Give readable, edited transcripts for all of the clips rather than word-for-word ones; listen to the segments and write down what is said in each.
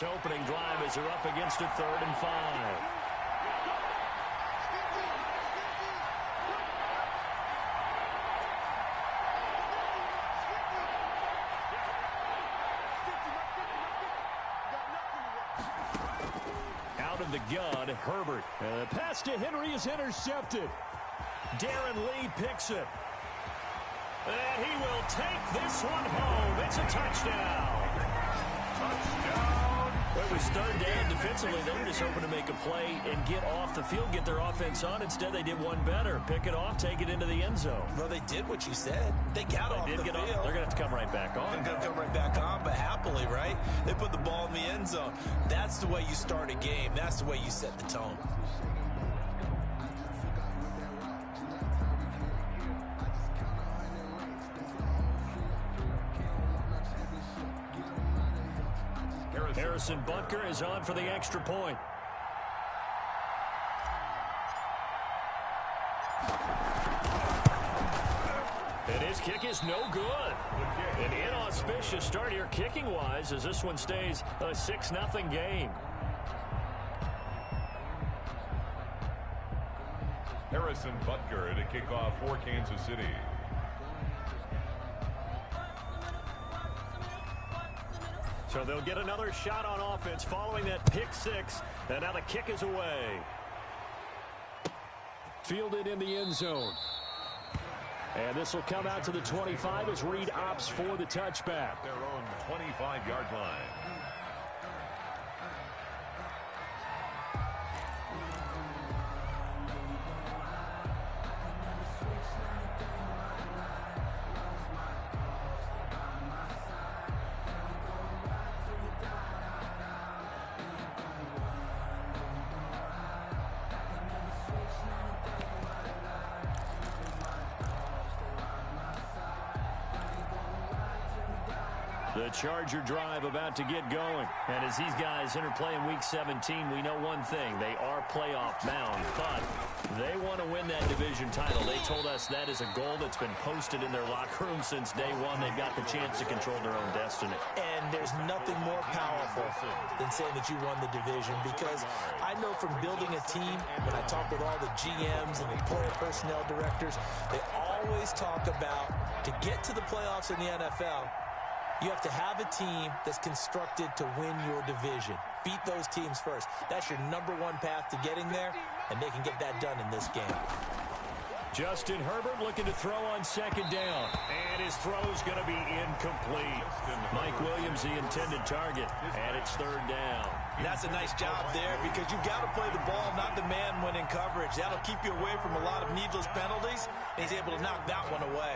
Opening drive as they're up against a 3rd and 5. Out of the gun, Herbert. The pass to Henry is intercepted. Darren Lee picks it. And he will take this one home. It's a touchdown. Well, it was 3rd down defensively. They were just hoping to make a play and get off the field, get their offense on. Instead, they did one better. Pick it off, take it into the end zone. Well, they did what you said. They got off the field. They're going to have to come right back on. They're going to come right back on, but happily, right? They put the ball in the end zone. That's the way you start a game. That's the way you set the tone. Harrison Butker is on for the extra point. And his kick is no good. An inauspicious start here kicking-wise as this one stays a 6-0 game. Harrison Butker to kick off for Kansas City. So they'll get another shot on offense following that pick 6. And now the kick is away. Fielded in the end zone. And this will come out to the 25 as Reed opts for the touchback. Their own 25-yard line. The Charger drive about to get going. And as these guys interplay in Week 17, we know one thing. They are playoff bound, but they want to win that division title. They told us that is a goal that's been posted in their locker room since day one. They've got the chance to control their own destiny. And there's nothing more powerful than saying that you won the division, because I know from building a team, when I talk with all the GMs and the player personnel directors, they always talk about, to get to the playoffs in the NFL, you have to have a team that's constructed to win your division. Beat those teams first. That's your #1 path to getting there, and they can get that done in this game. Justin Herbert looking to throw on 2nd down. And his throw is going to be incomplete. Mike Williams, the intended target, and it's 3rd down. And that's a nice job there, because you've got to play the ball, not the man when in coverage. That'll keep you away from a lot of needless penalties, and he's able to knock that one away.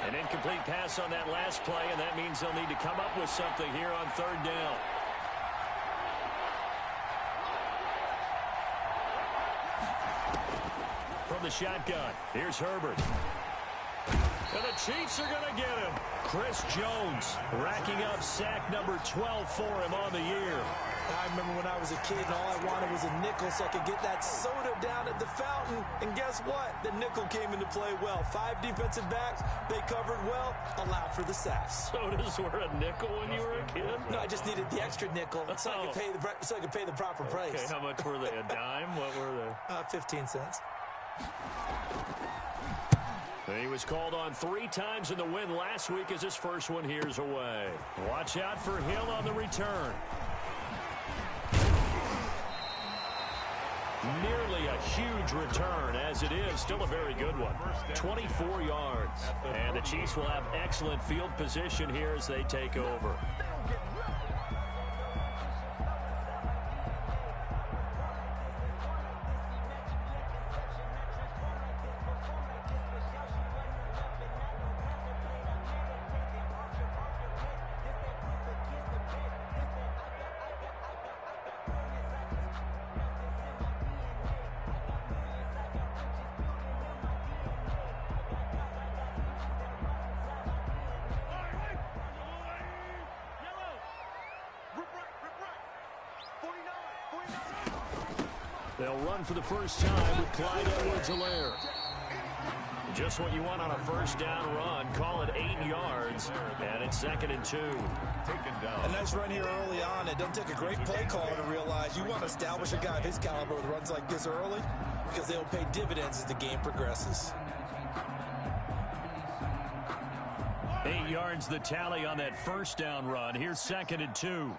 An incomplete pass on that last play, and that means they'll need to come up with something here on 3rd down. From the shotgun, here's Herbert. And the Chiefs are going to get him. Chris Jones racking up sack number 12 for him on the year. I remember when I was a kid and all I wanted was a nickel so I could get that soda down at the fountain. And guess what? The nickel came into play well. 5 defensive backs, they covered well, allowed for the sacks. Sodas were a nickel when you were a kid? No, I just needed the extra nickel so I could pay the proper price. Okay, how much were they? A dime? What were they? 15 cents. He was called on 3 times in the win last week as his first one here's away. Watch out for Hill on the return. Nearly a huge return, as it is still a very good one. 24 yards. And the Chiefs will have excellent field position here as they take over. They'll run for the first time with Clyde Edwards-Helaire. Just what you want on a first down run. Call it 8 yards, and it's 2nd and 2. Taken down. A nice run here early on. It doesn't take a great play caller to realize you want to establish a guy of his caliber with runs like this early because they'll pay dividends as the game progresses. 8 yards the tally on that first down run. Here's 2nd and 2.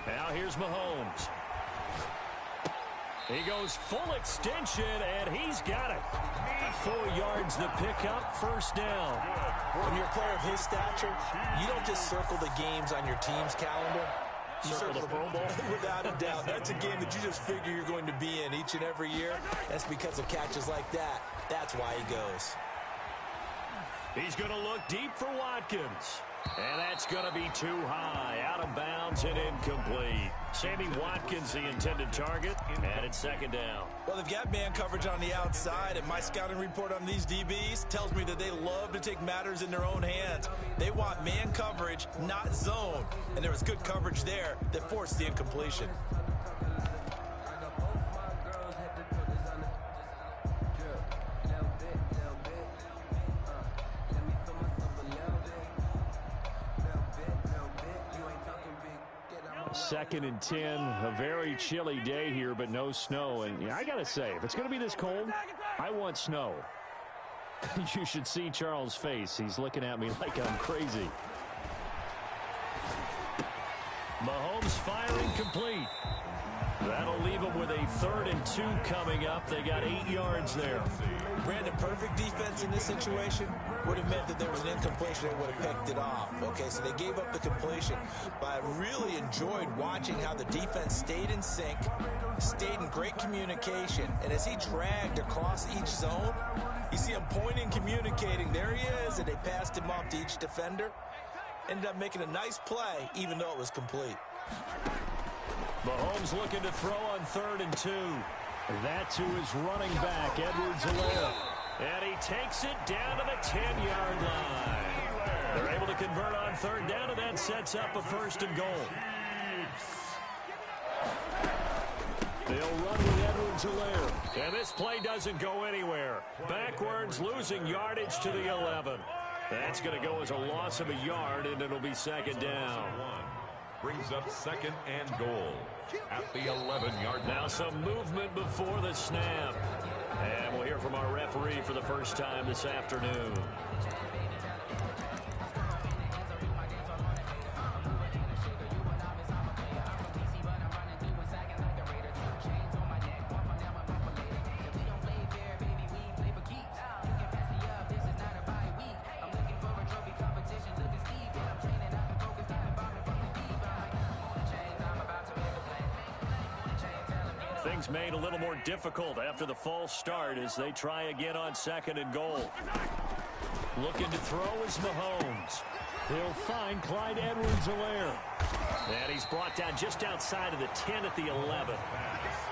Now here's Mahomes. He goes full extension, and he's got it. 4 yards the pickup, first down. When you're a player of his stature, you don't just circle the games on your team's calendar. You circle the Pro Bowl. Without a doubt. That's a game that you just figure you're going to be in each and every year. That's because of catches like that. That's why he goes. He's going to look deep for Watkins. And that's going to be too high. Out of bounds and incomplete. Sammy Watkins, the intended target, and it's 2nd down. Well, they've got man coverage on the outside, and my scouting report on these DBs tells me that they love to take matters in their own hands. They want man coverage, not zone. And there was good coverage there that forced the incompletion. Second and 10, a very chilly day here, but no snow. And yeah, I got to say, if it's going to be this cold, I want snow. You should see Charles' face. He's looking at me like I'm crazy. Mahomes firing complete. That'll leave them with a 3rd and 2 coming up. They got 8 yards there. Brandon, perfect defense in this situation would have meant that there was an incompletion. They would have picked it off. Okay, so they gave up the completion. But I really enjoyed watching how the defense stayed in sync, stayed in great communication. And as he dragged across each zone, you see him pointing, communicating. There he is, and they passed him off to each defender. Ended up making a nice play, even though it was complete. Mahomes looking to throw on 3rd and 2. That to his running back, Edwards-Helaire. And he takes it down to the 10-yard line. They're able to convert on 3rd down, and that sets up a 1st and goal. They'll run with Edwards-Helaire. And this play doesn't go anywhere. Backwards, losing yardage to the 11. That's going to go as a loss of a yard, and it'll be 2nd down. Brings up 2nd and goal at the 11-yard line. Now some movement before the snap. And we'll hear from our referee for the first time this afternoon. Things made a little more difficult after the false start as they try again on 2nd and goal. Looking to throw is Mahomes. He'll find Clyde Edwards-Helaire. And he's brought down just outside of the 10 at the 11.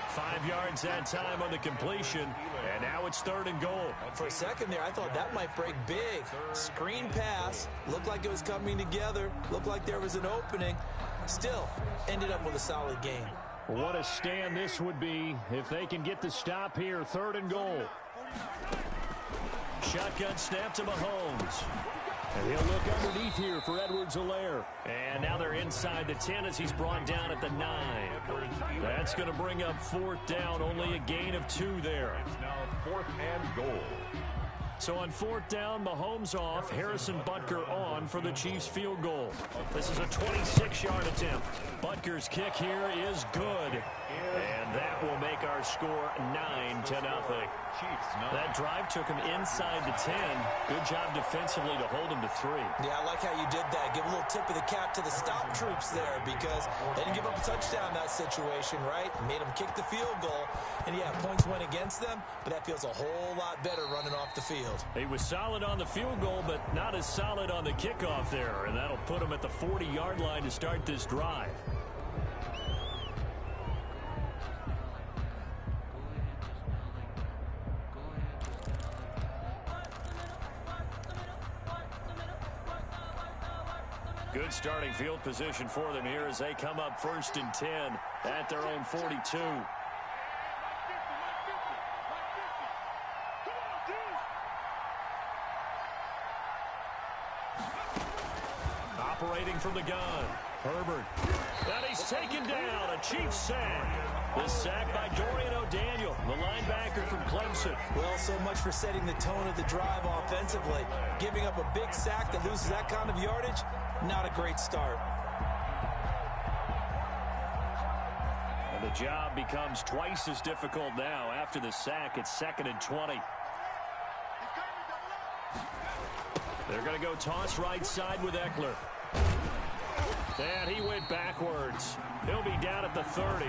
5 yards that time on the completion, and now it's 3rd and goal. For a second there, I thought that might break big. Screen pass, looked like it was coming together, looked like there was an opening. Still, ended up with a solid game. What a stand this would be if they can get the stop here. 3rd and goal. Shotgun snap to Mahomes. And he'll look underneath here for Edwards-Helaire. And now they're inside the 10 as he's brought down at the 9. That's going to bring up 4th down. Only a gain of 2 there. It's now 4th and goal. So on 4th down, Mahomes off, Harrison Butker on for the Chiefs field goal. This is a 26-yard attempt. Butker's kick here is good. And that will make our score 9-0. That drive took him inside the 10. Good job defensively to hold him to 3. Yeah, I like how you did that. Give a little tip of the cap to the stop troops there because they didn't give up a touchdown in that situation, right? Made them kick the field goal. And yeah, points went against them, but that feels a whole lot better running off the field. He was solid on the field goal, but not as solid on the kickoff there. And that'll put him at the 40-yard line to start this drive. Good starting field position for them here as they come up 1st and 10 at their own 42. Operating from the gun. Herbert. And he's taken down. A Chiefs sack. The sack by Dorian O'Daniel, the linebacker from Clemson. Well, so much for setting the tone of the drive offensively. Giving up a big sack that loses that kind of yardage, not a great start. And the job becomes twice as difficult now. After the sack, it's 2nd and 20. They're going to go toss right side with Eckler. And he went backwards. He'll be down at the 30.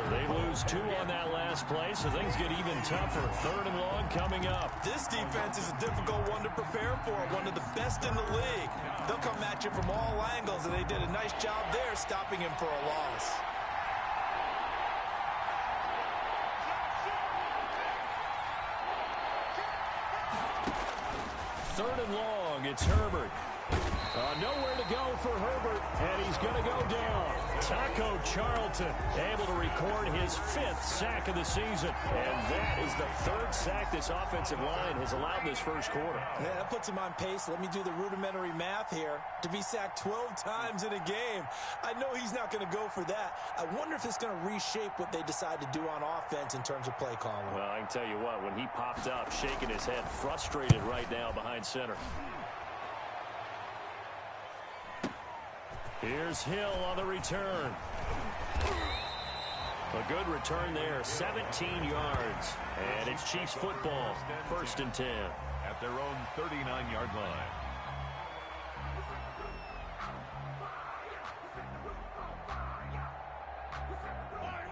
They lose 2 on that last play, so things get even tougher. 3rd and long coming up. This defense is a difficult one to prepare for, one of the best in the league. They'll come at you from all angles, and they did a nice job there stopping him for a loss. Third and long, it's Herbert. Nowhere to go for Herbert, and he's going to go down. Taco Charlton able to record his 5th sack of the season, and that is the 3rd sack this offensive line has allowed this first quarter. Yeah, that puts him on pace. Let me do the rudimentary math here. To be sacked 12 times in a game, I know he's not going to go for that. I wonder if it's going to reshape what they decide to do on offense in terms of play calling. Well, I can tell you what, when he popped up, shaking his head, frustrated right now behind center. Here's Hill on the return. A good return there, 17 yards. And it's Chiefs football, 1st and 10. At their own 39-yard line.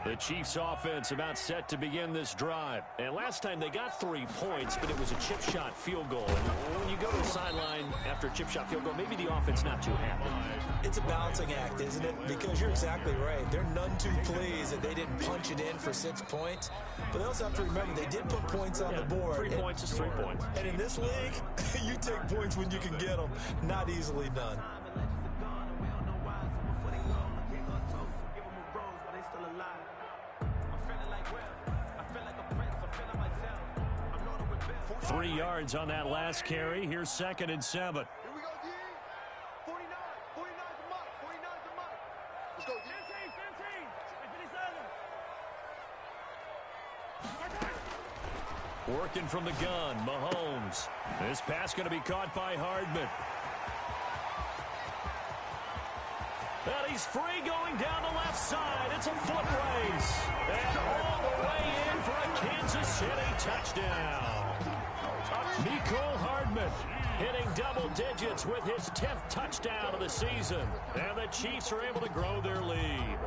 The Chiefs offense about set to begin this drive. And last time they got 3 points, but it was a chip shot field goal. And when you go to the sideline after a chip shot field goal, maybe the offense not too happy. It's a balancing act, isn't it? Because you're exactly right. They're none too pleased that they didn't punch it in for 6 points. But they also have to remember they did put points on the board. 3 points is 3 points. And in this league, you take points when you can get them. Not easily done. Three yards on that last carry. Here's 2nd and 7. Here we go, D. 49. 49's a mark. 49's a mark. Let's go, D. 15. Working from the gun, Mahomes. This pass going to be caught by Hardman. And he's free going down the left side. It's a foot race. And all the way in for a Kansas City touchdown. Mecole Hardman hitting double digits with his 10th touchdown of the season. And the Chiefs are able to grow their lead.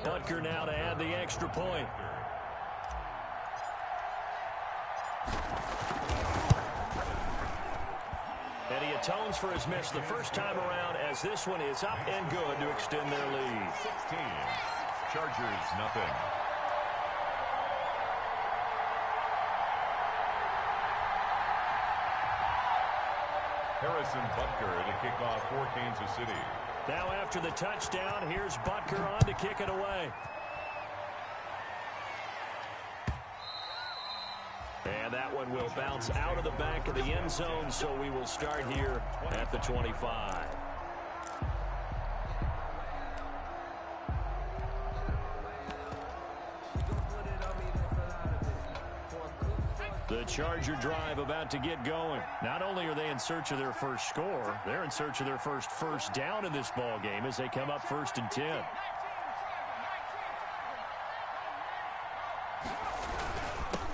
Butker now to add the extra point. And he atones for his miss the first time around as this one is up and good to extend their lead. 16. Chargers, nothing. Harrison Butker to kick off for Kansas City. Now after the touchdown, here's Butker on to kick it away. And that one will bounce out of the back of the end zone, so we will start here at the 25. The Charger drive about to get going. Not only are they in search of their first score, they're in search of their first down in this ball game as they come up 1st and 10.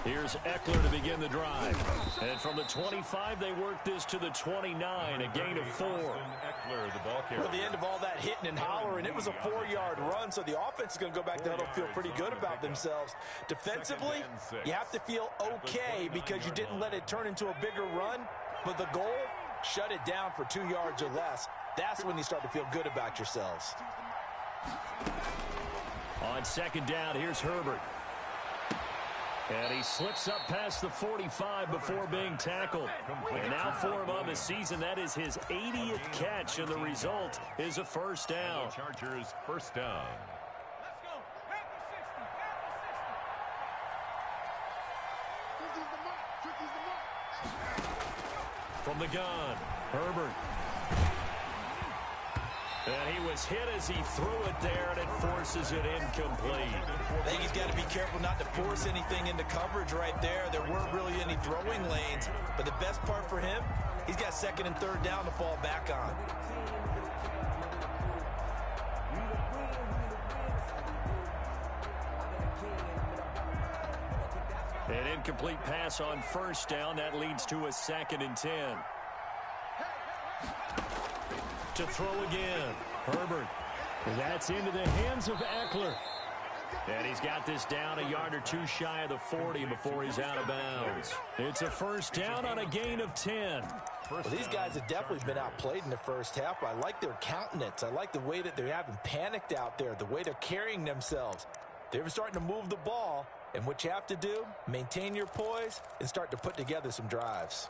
Here's Eckler to begin the drive. And from the 25, they work this to the 29, a gain of 4. Eckler, the ball carrier. At the end of all that hitting and hollering, it was a 4-yard run, so the offense is going to go back to huddle, feel pretty good about themselves. Defensively, you have to feel okay because you didn't let it turn into a bigger run, but the goal, shut it down for 2 yards or less. That's when you start to feel good about yourselves. On 2nd down, here's Herbert. And he slips up past the 45 before being tackled. And now for him on the season, that is his 80th catch, and the result is a first down. Chargers first down. From the gun, Herbert. And he was hit as he threw it there, and it forces it incomplete. I think he's got to be careful not to force anything into coverage right there. There weren't really any throwing lanes, but the best part for him, he's got second and third down to fall back on. An incomplete pass on first down. That leads to a 2nd and 10. To throw again, Herbert. And that's into the hands of Eckler. And he's got this down a yard or two shy of the 40 before he's out of bounds. It's a first down on a gain of 10. Well, these guys have definitely been outplayed in the first half. I like their countenance. I like the way that they haven't panicked out there, the way they're carrying themselves. They're starting to move the ball, and what you have to do, maintain your poise and start to put together some drives.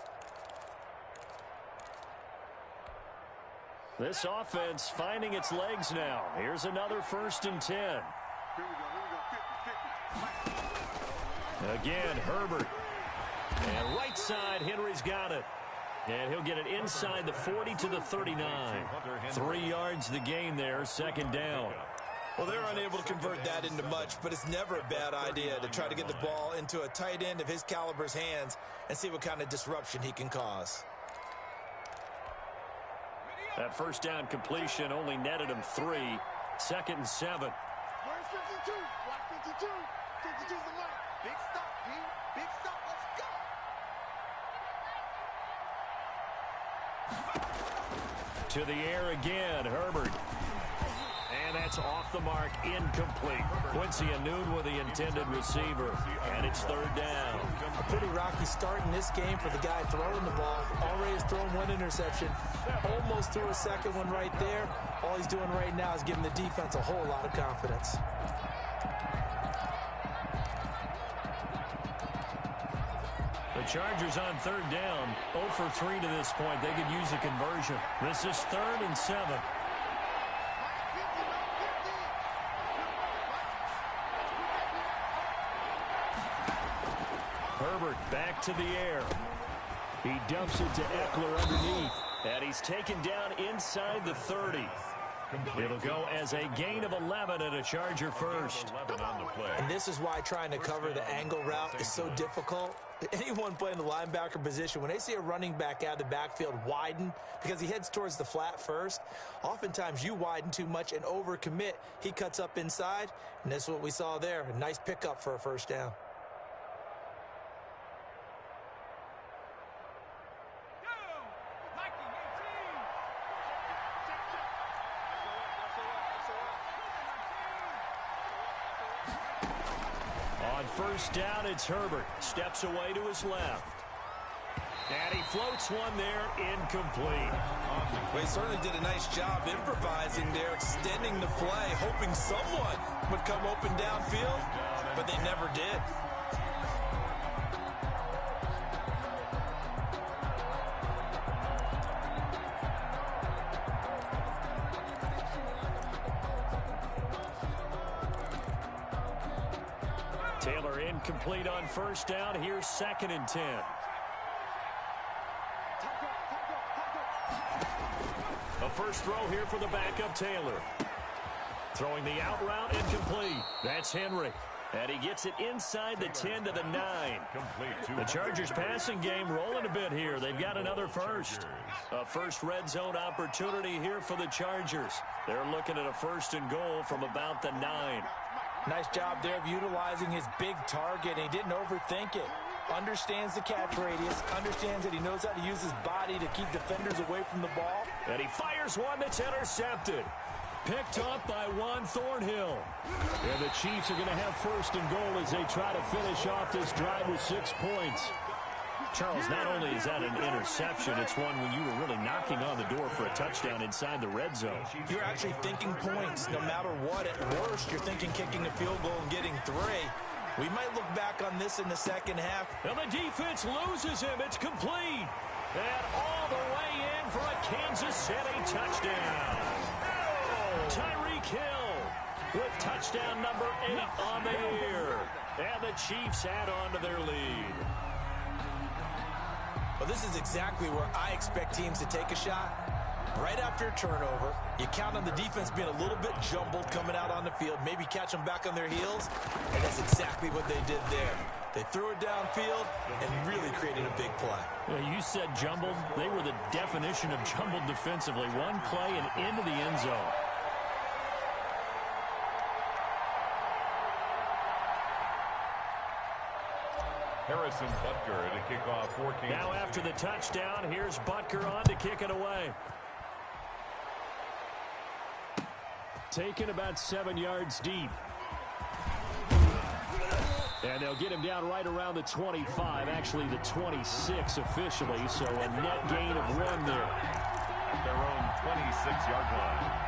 This offense finding its legs now. Here's another 1st and 10. Again, Herbert. And right side, Henry's got it. And he'll get it inside the 40 to the 39. 3 yards the gain there, 2nd down. Well, they're unable to convert that into much, but it's never a bad idea to try to get the ball into a tight end of his caliber's hands and see what kind of disruption he can cause. That first down completion only netted him 3. 2nd and 7. Where's 52? Block 52. 52's the line. Big stop, P. Big stop. Let's go. To the air again, Herbert. And that's off the mark, incomplete. Quincy Anoon with the intended receiver. And it's 3rd down. A pretty rocky start in this game for the guy throwing the ball. Already has thrown 1 interception. Almost threw a 2nd one right there. All he's doing right now is giving the defense a whole lot of confidence. The Chargers on 3rd down. 0 for 3 to this point. They could use a conversion. This is 3rd and 7. Herbert back to the air. He dumps it to Eckler underneath. And he's taken down inside the 30. It'll go as a gain of 11 and a Charger first. And this is why trying to cover the angle route is so difficult. Anyone playing the linebacker position, when they see a running back out of the backfield widen because he heads towards the flat first, oftentimes you widen too much and overcommit. He cuts up inside, and that's what we saw there. A nice pickup for a first down. On first down, it's Herbert. Steps away to his left. And he floats one there, incomplete. Well, he certainly did a nice job improvising there, extending the play, hoping someone would come open downfield, but they never did. Taylor incomplete on first down. Here's 2nd and 10. A first throw here for the backup Taylor. Throwing the out route, incomplete. That's Henry. And he gets it inside the 10 to the 9. The Chargers passing game rolling a bit here. They've got another first. A first red zone opportunity here for the Chargers. They're looking at a 1st and goal from about the 9. Nice job there of utilizing his big target. He didn't overthink it. Understands the catch radius. Understands that he knows how to use his body to keep defenders away from the ball. And he fires one that's intercepted. Picked up by Juan Thornhill. And the Chiefs are going to have 1st and goal as they try to finish off this drive with 6 points. Charles, not only is that an interception, it's one when you were really knocking on the door for a touchdown inside the red zone. You're actually thinking points. No matter what, at worst, you're thinking kicking a field goal and getting 3. We might look back on this in the second half. And the defense loses him. It's complete. And all the way in for a Kansas City touchdown. Tyreek Hill with touchdown number 8 on the year. And the Chiefs add on to their lead. Well, this is exactly where I expect teams to take a shot. Right after a turnover, you count on the defense being a little bit jumbled coming out on the field, maybe catch them back on their heels, and that's exactly what they did there. They threw it downfield and really created a big play. Yeah, you said jumbled. They were the definition of jumbled defensively. One play and into the end zone. Harrison Butker to kick off for Kansas. Now after the touchdown, here's Butker on to kick it away. Taken about 7 yards deep. And they'll get him down right around the 25, actually the 26 officially, so a net gain of 1 there. At their own 26-yard line.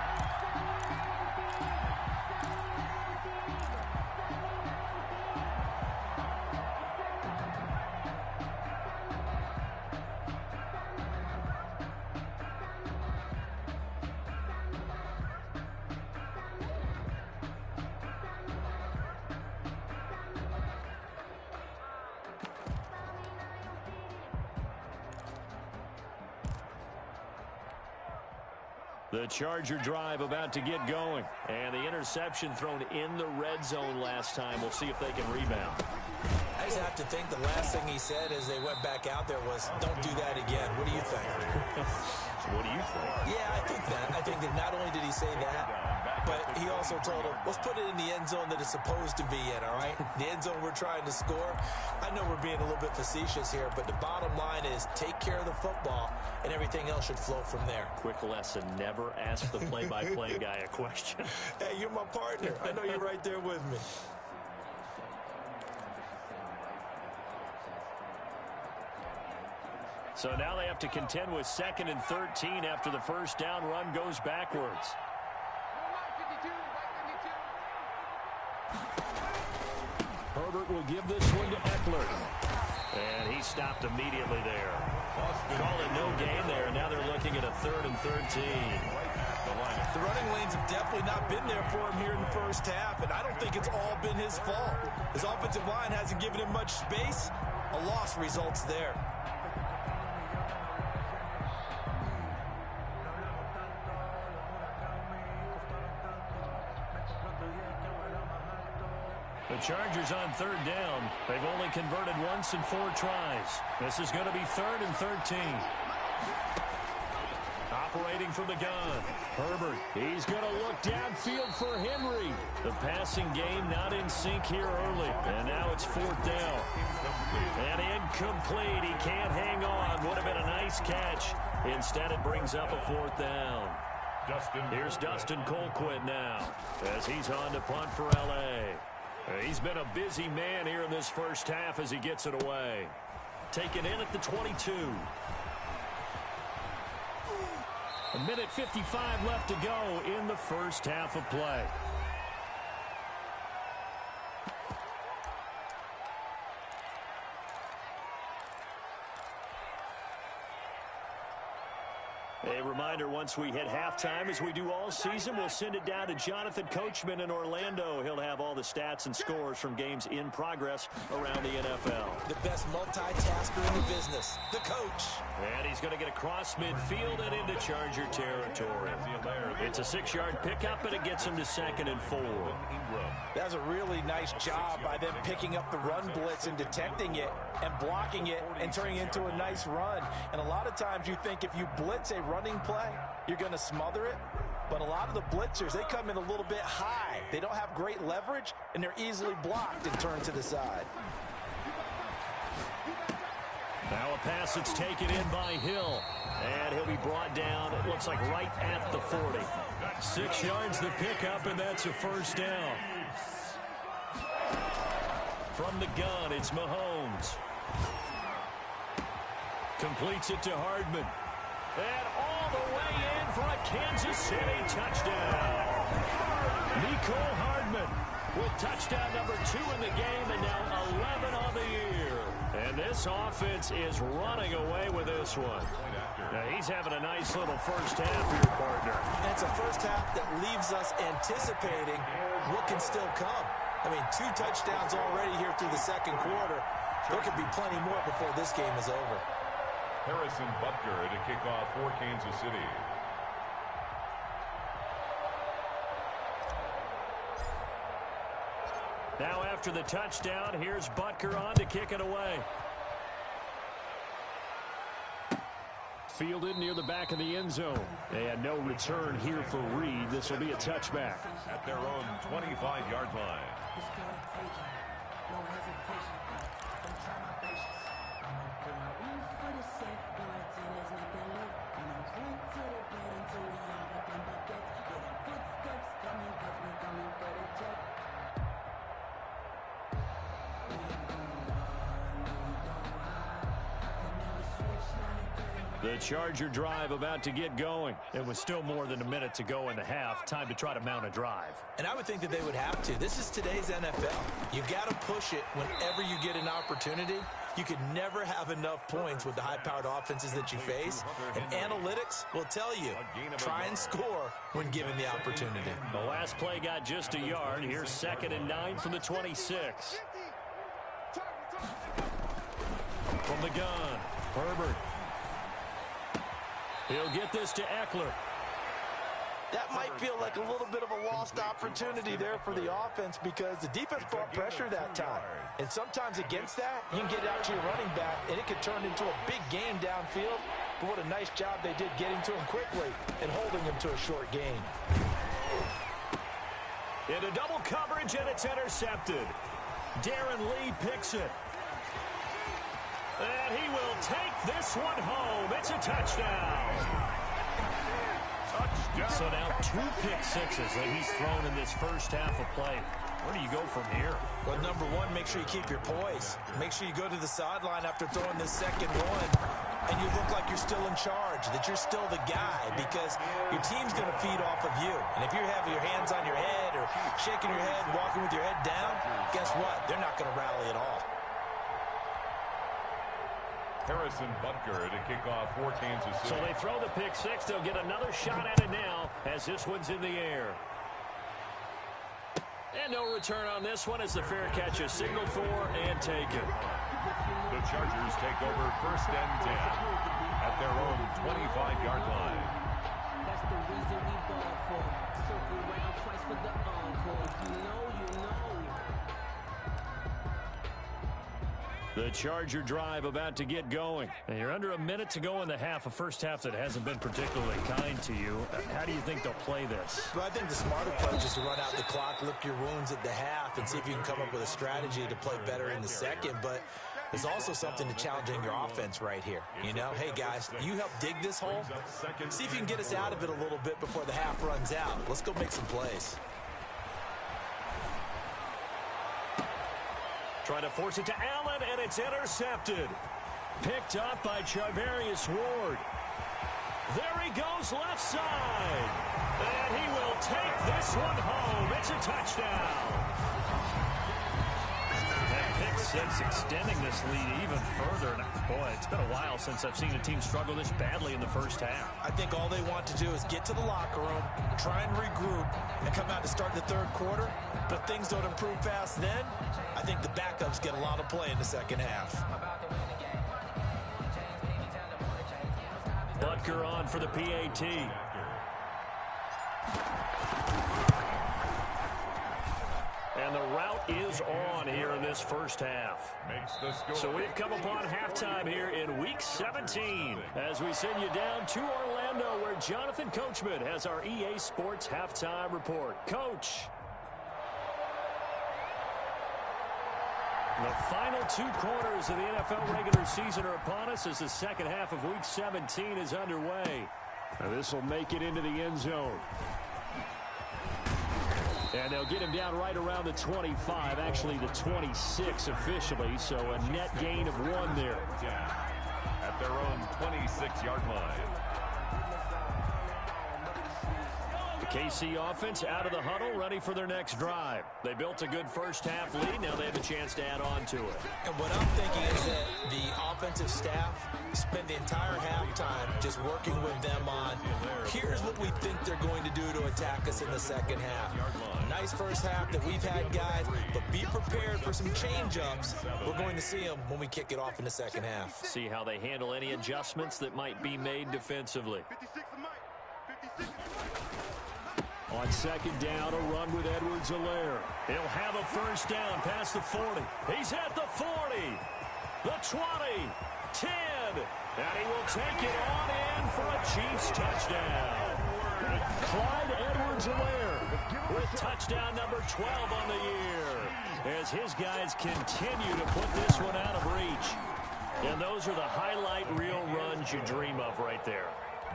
The Charger drive about to get going. And the interception thrown in the red zone last time. We'll see if they can rebound. I just have to think the last thing he said as they went back out there was, don't do that again. What do you think? What do you think? Yeah, I think that. I think that not only did he say that, but he also told him, let's put it in the end zone that it's supposed to be in, all right? The end zone we're trying to score. I know we're being a little bit facetious here, but the bottom line is take care of the football, and everything else should flow from there. Quick lesson, never ask the play-by-play guy a question. Hey, you're my partner. I know you're right there with me. So now they have to contend with 2nd and 13 after the first down run goes backwards. Herbert will give this one to Eckler. And he stopped immediately there. Call it no gain there, and now they're looking at a 3rd and 13. The running lanes have definitely not been there for him here in the first half, and I don't think it's all been his fault. His offensive line hasn't given him much space. A loss results there. The Chargers on 3rd down. They've only converted once in 4 tries. This is going to be 3rd and 13. Operating from the gun. Herbert. He's going to look downfield for Henry. The passing game not in sync here early. And now it's 4th down. And incomplete. He can't hang on. Would have been a nice catch. Instead, it brings up a 4th down. Here's Dustin Colquitt now as he's on to punt for L.A. He's been a busy man here in this first half as he gets it away. Taken in at the 22. 1:55 left to go in the first half of play. A reminder, once we hit halftime, as we do all season, we'll send it down to Jonathan Coachman in Orlando. He'll have all the stats and scores from games in progress around the NFL. The best multitasker in the business, the coach. And he's going to get across midfield and into Charger territory. It's a 6-yard pickup, and it gets him to 2nd and 4. That's a really nice job by them picking up the run blitz and detecting it and blocking it and turning it into a nice run. And a lot of times you think if you blitz a running play, you're going to smother it. But a lot of the blitzers, they come in a little bit high. They don't have great leverage, and they're easily blocked and turned to the side. Now a pass that's taken in by Hill. And he'll be brought down, it looks like right at the 40. 6 yards the pickup, and that's a 1st down. From the gun, it's Mahomes. Completes it to Hardman. And all the way in for a Kansas City touchdown. Mecole Hardman with touchdown number 2 in the game, and now 11 on the year. And this offense is running away with this one. Now he's having a nice little first half here, partner. And it's a first half that leaves us anticipating what can still come. I mean, 2 touchdowns already here through the second quarter. There could be plenty more before this game is over. Harrison Butker to kick off for Kansas City. Now after the touchdown, here's Butker on to kick it away. Fielded near the back of the end zone. And no return here for Reed. This will be a touchback. At their own 25-yard line. The Charger drive about to get going. It was still more than a minute to go in the half. Time to try to mount a drive. And I would think that they would have to. This is today's NFL. You got to push it whenever you get an opportunity. You could never have enough points with the high-powered offenses that you face. And analytics will tell you, try and score when given the opportunity. The last play got just a yard. Here's 2nd and 9 from the 26. From the gun, Herbert. He'll get this to Eckler. That might feel like a little bit of a lost opportunity there for the offense because the defense brought pressure that time. And sometimes against that, you can get out to your running back, and it could turn into a big game downfield. But what a nice job they did getting to him quickly and holding him to a short gain. Into double coverage, and it's intercepted. Darren Lee picks it. And he will take this one home. It's a touchdown. So now 2 pick sixes that he's thrown in this first half of play. Where do you go from here? Well, number one, make sure you keep your poise. Make sure you go to the sideline after throwing this second one, and you look like you're still in charge, that you're still the guy, because your team's going to feed off of you. And if you have your hands on your head or shaking your head, walking with your head down, guess what? They're not going to rally at all. Harrison Butker to kick off for Kansas City. So they throw the pick six. They'll get another shot at it now as this one's in the air. And no return on this one as the fair catch is signaled for and taken. The Chargers take over 1st and 10 at their own 25-yard line. That's the reason we ball for. Circle around twice for the encore. You know. The Charger drive about to get going. And you're under a minute to go in the half, a first half that hasn't been particularly kind to you. How do you think they'll play this? Well, I think the smart approach is to run out the clock, lick your wounds at the half, and see if you can come up with a strategy to play better in the second. But there's also something to challenging your offense right here. You know, hey, guys, you help dig this hole. See if you can get us out of it a little bit before the half runs out. Let's go make some plays. Trying to force it to Allen, and it's intercepted. Picked up by Charvarius Ward. There he goes left side. And he will take this one home. It's a touchdown. That pick six extending this lead even further. And boy, it's been a while since I've seen a team struggle this badly in the first half. I think all they want to do is get to the locker room, try and regroup, and come out to start the third quarter. But if things don't improve fast then, I think the backups get a lot of play in the second half. Butker on for the PAT. And the route is on here in this first half. So we've come upon halftime here in Week 17 as we send you down to Orlando where Jonathan Coachman has our EA Sports Halftime Report. Coach. The final 2 quarters of the NFL regular season are upon us as the second half of Week 17 is underway. Now this will make it into the end zone. And they'll get him down right around the 25, actually the 26 officially, so a net gain of 1 there. At their own 26-yard line. The KC offense out of the huddle, ready for their next drive. They built a good first half lead. Now they have a chance to add on to it. And what I'm thinking is that the offensive staff spend the entire halftime just working with them on, here Here's what we think they're going to do to attack us in the second half. Nice first half that we've had, guys, but be prepared for some change-ups. We're going to see them when we kick it off in the second half. See how they handle any adjustments that might be made defensively. 56 to Mike. 56 to Mike. On second down, a run with Edwards-Helaire. He'll have a first down past the 40. He's at the 40, the 20, 10, and he will take it on in for a Chiefs touchdown. Clyde Edwards-Helaire with touchdown number 12 on the year as his guys continue to put this one out of reach. And those are the highlight reel runs you dream of right there.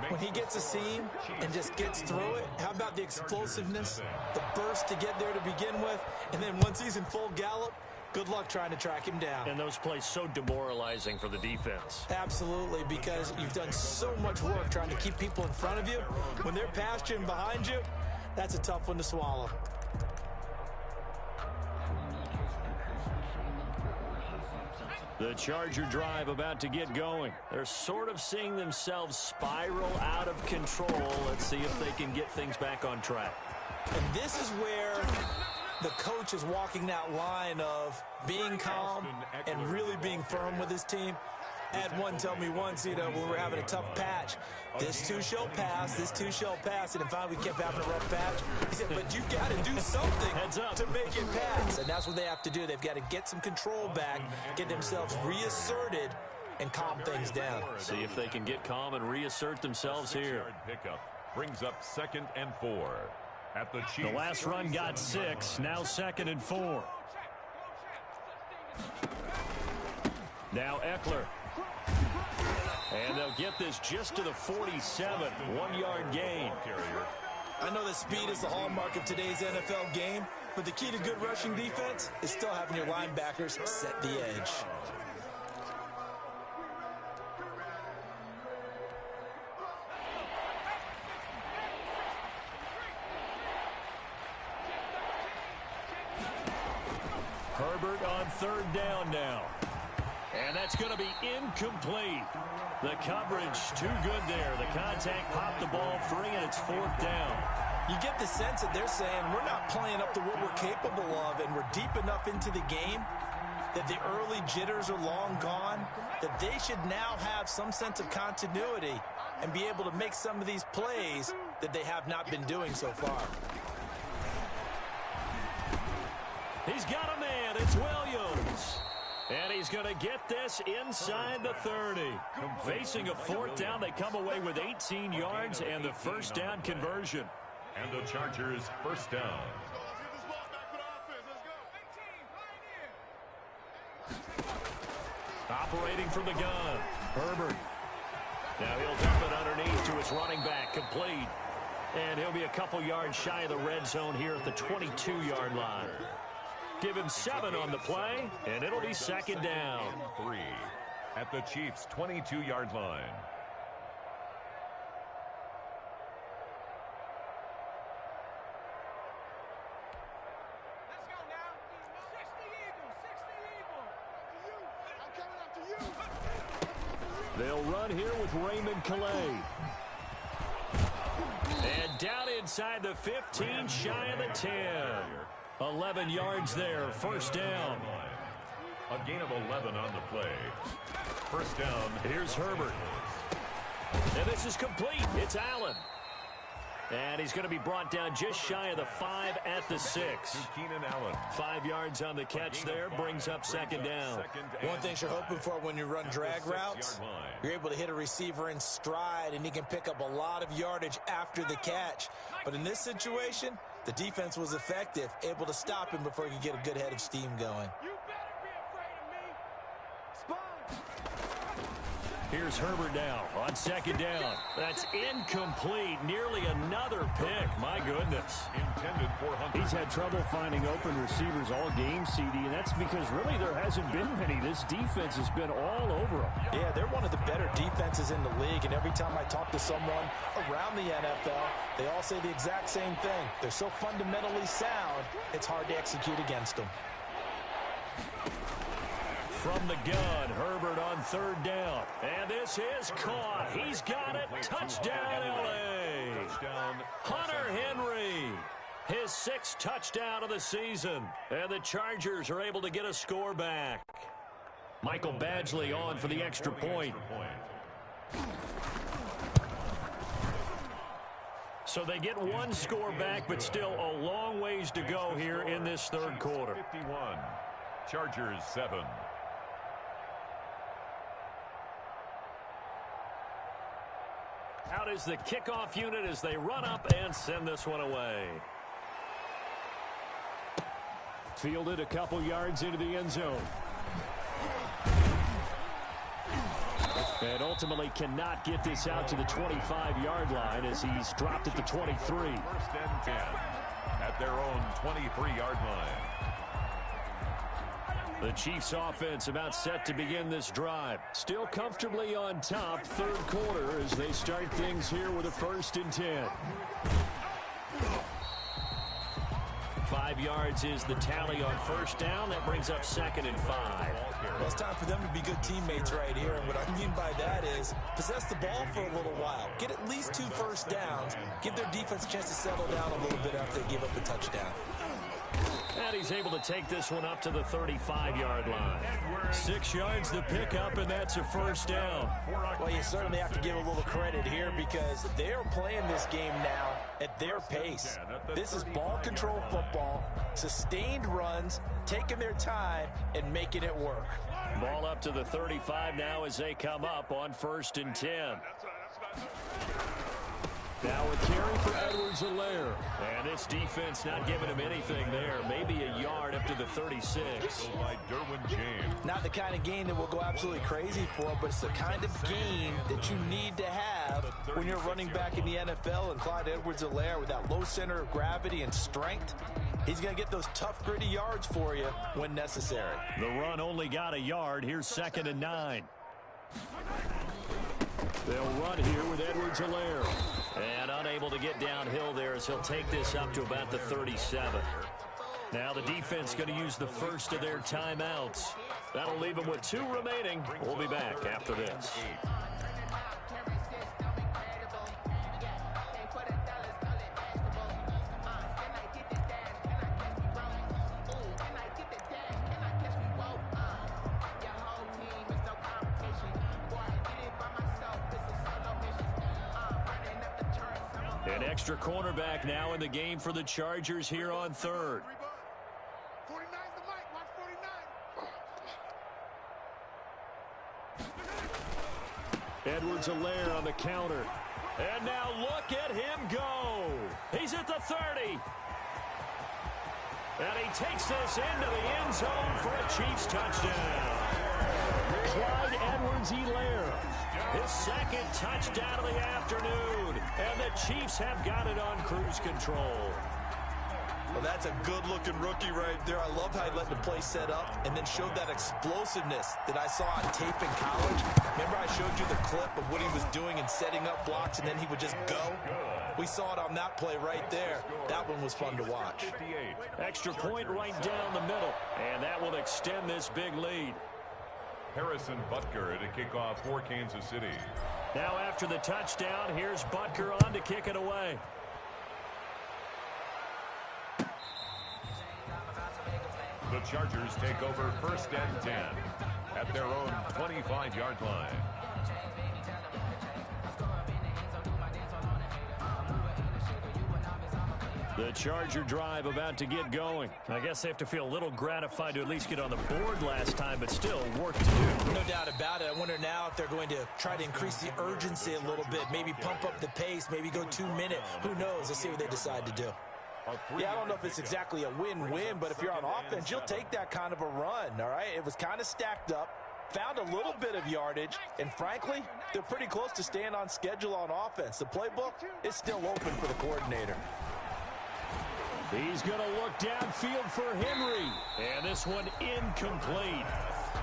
When he gets a seam and just gets through it, how about the explosiveness, the burst to get there to begin with, and then once he's in full gallop, good luck trying to track him down. And those plays so demoralizing for the defense. Absolutely, because you've done so much work trying to keep people in front of you. When they're past you and behind you, that's a tough one to swallow. The Charger drive about to get going. They're sort of seeing themselves spiral out of control. Let's see if they can get things back on track. And this is where the coach is walking that line of being calm and really being firm with his team. I had one tell me once, when we were having a tough patch, this too shall pass, this too shall pass, and finally we kept having a rough patch. He said, but you've got to do something to make it pass. And that's what they have to do. They've got to get some control back, get themselves reasserted, and calm things down. See if they can get calm and reassert themselves here. Pickup brings up 2nd and 4. At the Chiefs. The last run got 6, now 2nd and 4. Now Eckler. And they'll get this just to the 47, 1-yard gain. I know that speed is the hallmark of today's NFL game, but the key to good rushing defense is still having your linebackers set the edge. Herbert on 3rd down now. And that's going to be incomplete. The coverage too good there. The contact popped the ball free, and it's 4th down. You get the sense that they're saying we're not playing up to what we're capable of, and we're deep enough into the game that the early jitters are long gone, that they should now have some sense of continuity and be able to make some of these plays that they have not been doing so far. He's got a man. It's Williams. And he's going to get this inside the 30. Facing a 4th down, they come away with 18 yards and the first down conversion. And the Chargers first down. Operating from the gun, Herbert. Now he'll dump it underneath to his running back, complete. And he'll be a couple yards shy of the red zone here at the 22-yard line. Give him 7 on the play, and it'll be 2nd down. 3 at the Chiefs' 22-yard line. Let's go now. 60 Eagles. 60 Eagles. I'm coming after you. They'll run here with Raymond Calais. And down inside the 15, shy of the 10. 11 yards there, first down. A gain of 11 on the play. First down. Here's Herbert. And this is complete. It's Allen. And he's going to be brought down just shy of the 5 at the 6. Keenan Allen. 5 yards on the catch there, brings up 2nd down. One thing you're hoping for when you run drag routes, you're able to hit a receiver in stride, and he can pick up a lot of yardage after the catch. But in this situation, the defense was effective, able to stop him before he could get a good head of steam going. You better be afraid of me. Here's Herbert now on 2nd down. That's incomplete. Nearly another pick. My goodness. Intended for Hunter. He's had trouble finding open receivers all game, CD, and that's because really there hasn't been many. This defense has been all over them. Yeah, they're one of the better defenses in the league, and every time I talk to someone around the NFL, they all say the exact same thing. They're so fundamentally sound, it's hard to execute against them. From the gun, Herbert on 3rd down. And this is caught. He's got it. Touchdown, L.A. his 6th touchdown of the season. And the Chargers are able to get a score back. Michael Badgley on for the extra point. So they get one score back, but still a long ways to go here in this third quarter. 51, Chargers 7. Out is the kickoff unit as they run up and send this one away. Fielded a couple yards into the end zone. And ultimately cannot get this out to the 25-yard line as he's dropped at the 23. 1st and 10 at their own 23-yard line. The Chiefs offense about set to begin this drive. Still comfortably on top, third quarter as they start things here with a 1st and 10. 5 yards is the tally on 1st down. That brings up 2nd and 5. Well, it's time for them to be good teammates right here. And what I mean by that is possess the ball for a little while. Get at least 2 first downs. Give their defense a chance to settle down a little bit after they give up the touchdown. And he's able to take this one up to the 35-yard line. 6 yards to pick up, and that's a 1st down. Well, you certainly have to give a little credit here because they are playing this game now at their pace. This is ball control football, sustained runs, taking their time, and making it work. Ball up to the 35 now as they come up on 1st and 10. Now a carry for Edwards-Helaire. And this defense not giving him anything there. Maybe a yard up to the 36. By Derwin James. Not the kind of game that will go absolutely crazy for, but it's the kind of game that you need to have when you're running back in the NFL. And Clyde Edwards-Helaire with that low center of gravity and strength, he's going to get those tough, gritty yards for you when necessary. The run only got a yard. Here's 2nd and 9. They'll run here with Edwards-Helaire. And unable to get downhill there as he'll take this up to about the 37. Now the defense going to use the first of their timeouts. That'll leave them with 2 remaining. We'll be back after this. An extra cornerback now in the game for the Chargers here on 3rd. 49's the mic. Watch 49. Edwards-Helaire on the counter. And now look at him go. He's at the 30. And he takes this into the end zone for a Chiefs touchdown. Clyde Edwards-Helaire. His 2nd touchdown of the afternoon. And the Chiefs have got it on cruise control. Well, that's a good-looking rookie right there. I love how he let the play set up and then showed that explosiveness that I saw on tape in college. Remember I showed you the clip of what he was doing and setting up blocks, and then he would just go? We saw it on that play right there. That one was fun to watch. Extra point right down the middle. And that will extend this big lead. Harrison Butker at a kickoff for Kansas City. Now after the touchdown, here's Butker on to kick it away. The Chargers take over 1st and 10 at their own 25-yard line. The Charger drive about to get going. I guess they have to feel a little gratified to at least get on the board last time, but still work to do. No doubt about it. I wonder now if they're going to try to increase the urgency a little bit, maybe pump up the pace, maybe go 2-minute. Who knows? Let's see what they decide to do. Yeah, I don't know if it's exactly a win-win, but if you're on offense, you'll take that kind of a run, all right? It was kind of stacked up, found a little bit of yardage, and frankly, they're pretty close to staying on schedule on offense. The playbook is still open for the coordinator. He's going to look downfield for Henry. And this one incomplete.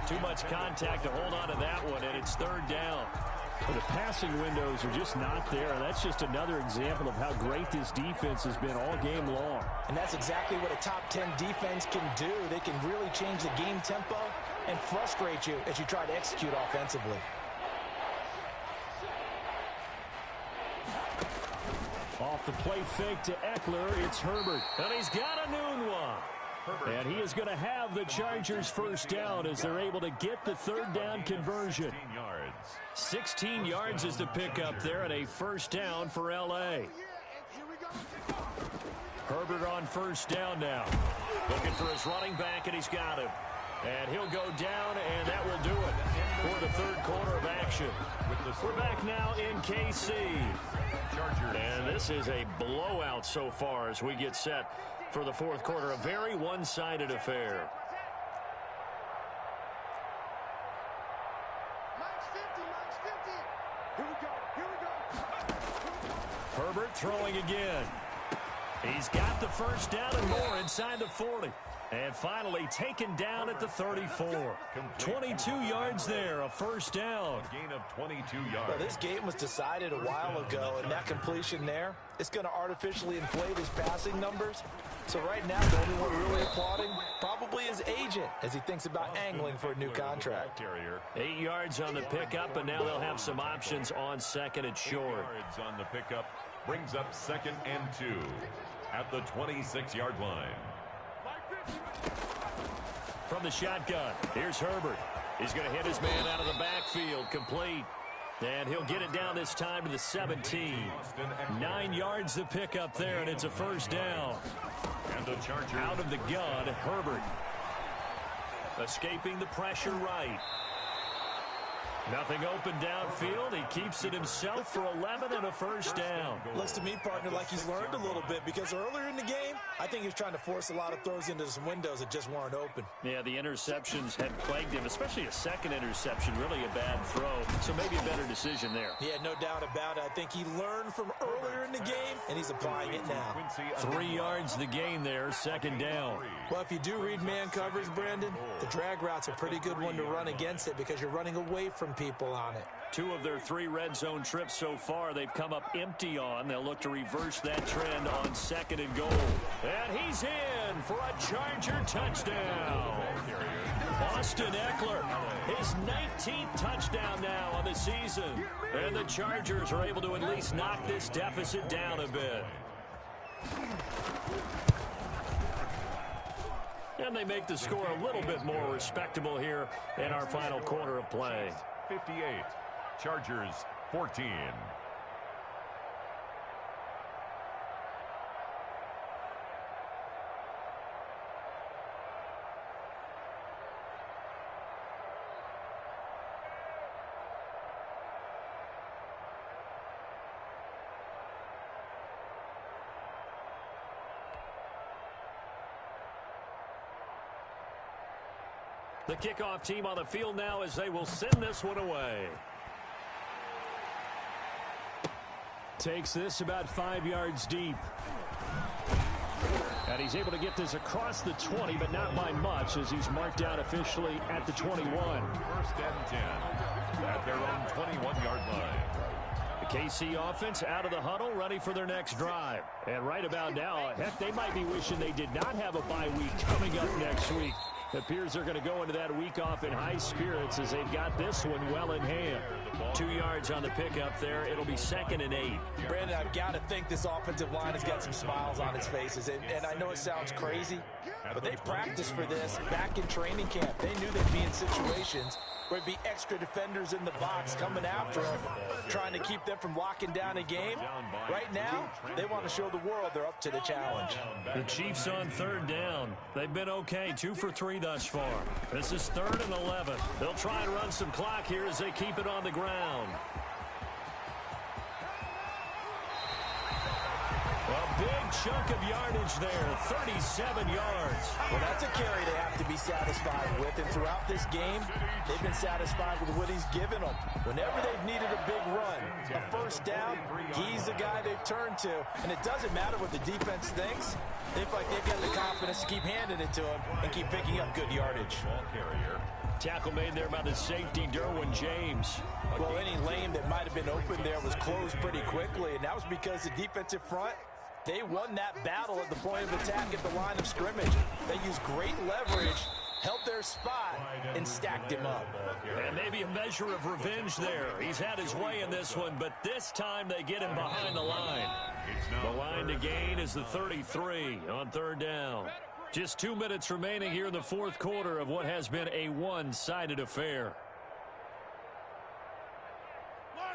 Too much contact to hold on to that one, and it's 3rd down. Well, the passing windows are just not there. That's just another example of how great this defense has been all game long. And that's exactly what a top 10 defense can do. They can really change the game tempo and frustrate you as you try to execute offensively. Off The play fake to Eckler. It's Herbert. And he's got a noon one. And he is going to have the Chargers first down as they're able to get the third down conversion. 16 yards is the pickup there and a first down for L.A. Herbert on first down now. Looking for his running back, and he's got him. And he'll go down, and that will do it for the third quarter of action. We're back now in KC. And this is a blowout so far as we get set for the fourth quarter. A very one-sided affair. Herbert throwing again. He's got the first down and more inside the 40. And finally taken down at the 34. 22 yards there, a first down. A gain of 22 yards. Well, this game was decided a while ago, and that completion there, it's going to artificially inflate his passing numbers. So right now, the only one really applauding probably his agent as he thinks about angling for a new contract. 8 yards on the pickup, and now they'll have some options on second and short. 8 yards on the pickup brings up 2nd and 2 at the 26-yard line. From the shotgun, here's Herbert. He's going to hit his man out of the backfield, complete. And he'll get it down this time to the 17. 9 yards the pickup there, and it's a first down. And the Chargers out of the gun, Herbert. Escaping the pressure right. Nothing open downfield. He keeps it himself for 11 and a first down. Looks to me, partner, like he's learned a little bit because earlier in the game, I think he was trying to force a lot of throws into some windows that just weren't open. Yeah, the interceptions had plagued him, especially a second interception, really a bad throw. So maybe a better decision there. Yeah, no doubt about it. I think he learned from earlier in the game, and he's applying it now. 3 yards the gain there, second down. Well, if you do read man coverage, Brandon, the drag route's a pretty good one to run against it because you're running away from people on it. 2 of their 3 red zone trips so far they've come up empty on. They'll look to reverse that trend on second and goal. And he's in for a Charger touchdown. Austin Eckler, his 19th touchdown now on the season. And the Chargers are able to at least knock this deficit down a bit. And they make the score a little bit more respectable here in our final quarter of play. 58, Chargers 14. The kickoff team on the field now as they will send this one away. Takes this about 5 yards deep. And he's able to get this across the 20, but not by much as he's marked out officially at the 21. 1st and 10 at their own 21-yard line. The KC offense out of the huddle, ready for their next drive. And right about now, heck, they might be wishing they did not have a bye week coming up next week. It appears they're going to go into that week off in high spirits as they've got this one well in hand. 2 yards on the pickup there. It'll be 2nd and 8. Brandon, I've got to think this offensive line has got some smiles on its faces. And I know it sounds crazy, but they practiced for this back in training camp. They knew they'd be in situations where it'd be extra defenders in the box coming after them, trying to keep them from locking down a game. Right now, they want to show the world they're up to the challenge. The Chiefs on 3rd down. They've been okay, 2 for 3 thus far. This is 3rd and 11. They'll try and run some clock here as they keep it on the ground. A big chunk of yardage there, 37 yards. Well, that's a carry they have to be satisfied with, and throughout this game, they've been satisfied with what he's given them. Whenever they've needed a big run, a first down, he's the guy they've turned to, and it doesn't matter what the defense thinks. They feel like they've got the confidence to keep handing it to him and keep picking up good yardage. Tackle made there by the safety, Derwin James. Well, any lane that might have been open there was closed pretty quickly, and that was because the defensive front, they won that battle at the point of attack at the line of scrimmage. They used great leverage, held their spot, and stacked him up. And maybe a measure of revenge there. He's had his way in this one, but this time they get him behind the line. The And the gain is the 33 on third down. Just 2 minutes remaining here in the fourth quarter of what has been a one-sided affair.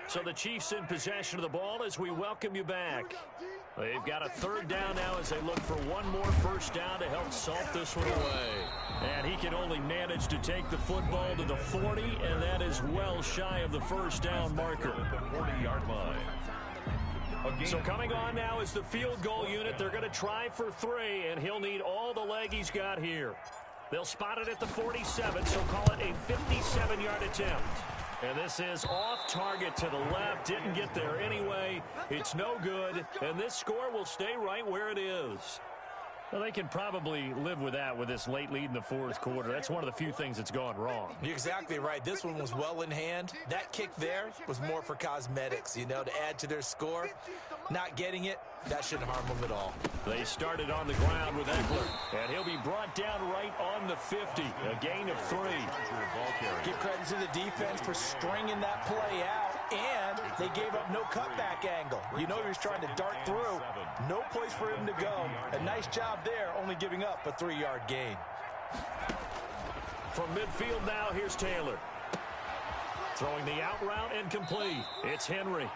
So the Chiefs in possession of the ball as we welcome you back. They've got a third down now as they look for one more first down to help salt this one away. And he can only manage to take the football to the 40, and that is well shy of the first down marker. The 40-yard line. So coming on now is the field goal unit. They're going to try for 3, and he'll need all the leg he's got here. They'll spot it at the 47, so call it a 57-yard attempt. And this is off target to the left. Didn't get there anyway. It's no good, and this score will stay right where it is. Well, they can probably live with that with this late lead in the fourth quarter. That's one of the few things that's gone wrong. You're exactly right. This one was well in hand. That kick there was more for cosmetics, you know, to add to their score. Not getting it, that shouldn't harm them at all. They started on the ground with Eckler, and he'll be brought down right on the 50, a gain of 3. Give credit to the defense for stringing that play out, and they gave up no cutback angle. You know he was trying to dart through. No place for him to go. A nice job there, only giving up a 3-yard gain. From midfield now, here's Taylor. Throwing the out route and complete. It's Henry.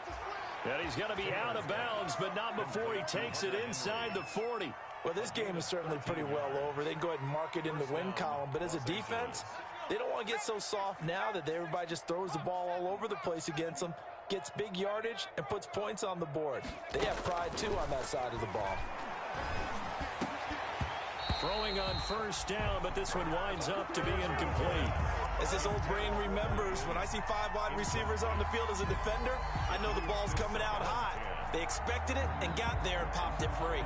And he's going to be out of bounds, but not before he takes it inside the 40. Well, this game is certainly pretty well over. They can go ahead and mark it in the win column, but as a defense, they don't want to get so soft now that everybody just throws the ball all over the place against them, gets big yardage, and puts points on the board. They have pride, too, on that side of the ball. Throwing on first down, but this one winds up to be incomplete. As this old brain remembers, when I see 5 wide receivers on the field as a defender, I know the ball's coming out hot. They expected it and got there and popped it free.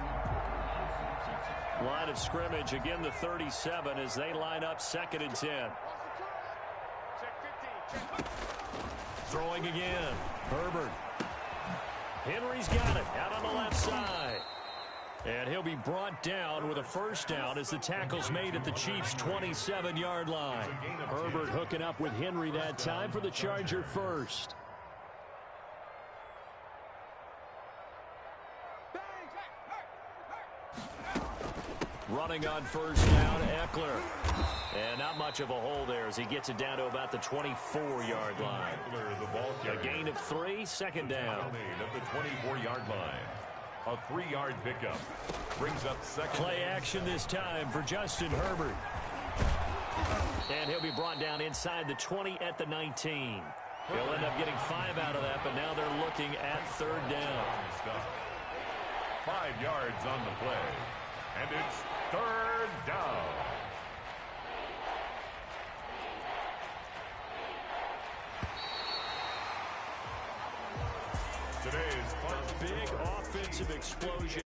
Line of scrimmage, again the 37 as they line up 2nd and 10. Throwing again. Herbert. Henry's got it out on the left side. And he'll be brought down with a first down as the tackle's made at the Chiefs' 27-yard line. Herbert hooking up with Henry that time for the Charger first. Running on first down, Eckler. And not much of a hole there as he gets it down to about the 24-yard line. A gain of 3, 2nd down. At the 24-yard line. A 3-yard pickup. Brings up 2nd. Play action this time for Justin Herbert. And he'll be brought down inside the 20 at the 19. He'll end up getting 5 out of that, but now they're looking at 3rd down. 5 yards on the play. And it's 3rd down. Today's big offensive explosion.